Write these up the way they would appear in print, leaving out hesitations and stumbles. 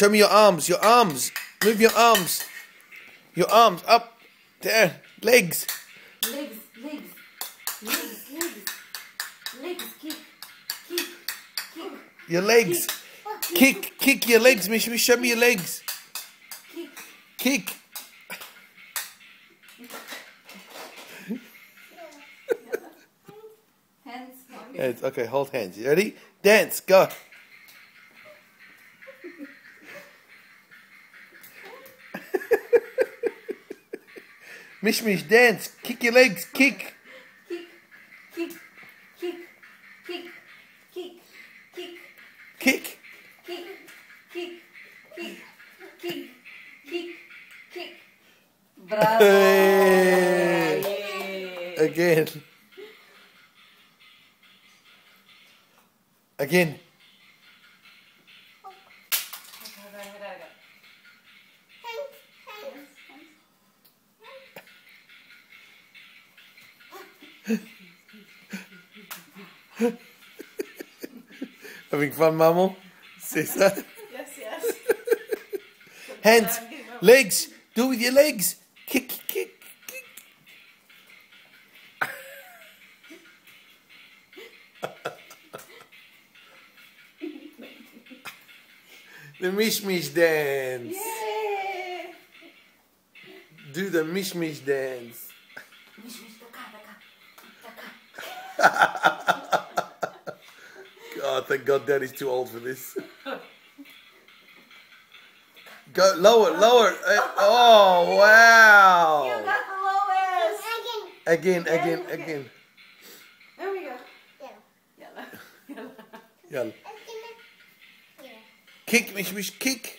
Show me your arms. Your arms. Move your arms. Your arms up. There. Legs. Legs. Kick. Your legs. Kick your legs, Mishmish. Show me your legs. Kick. Hands. Okay, hold hands. You ready? Dance. Go. Mishmish, dance. Kick your legs. Kick. Bravo. Hey. Again. Having fun, Mamo? Sister? Yes. Hands, legs. Do it with your legs. Kick. The Mishmish dance. Yay! Do the Mishmish dance. God, thank God Daddy's too old for this. Go lower. Oh, wow. You got the lowest. Again. There we go. Yalla. Kick, Mishmish, kick.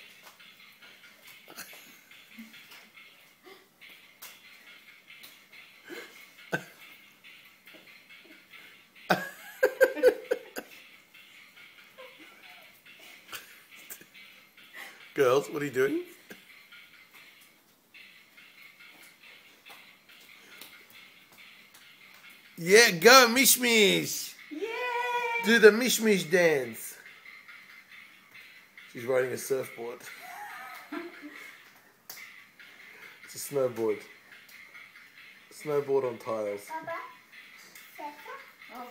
Girls, what are you doing? Yeah, go, Mishmish. Yay! Do the Mishmish dance. She's riding a surfboard. It's a snowboard. Snowboard on tiles. Oh,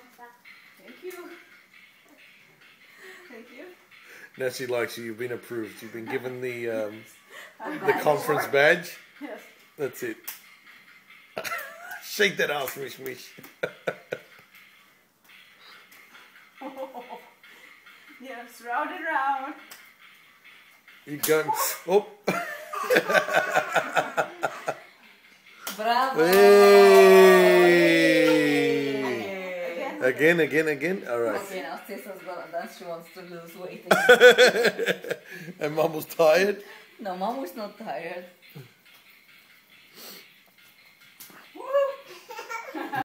thank you. Now she likes you. You've been approved. You've been given the conference badge. Yes. That's it. Shake that ass, Mishmish. Yes, round and round. You go. Oh. Bravo. Hey. Again. All right. Okay, now Tessa's gonna dance. She wants to lose weight. And Mum was tired. No, Mom was not tired.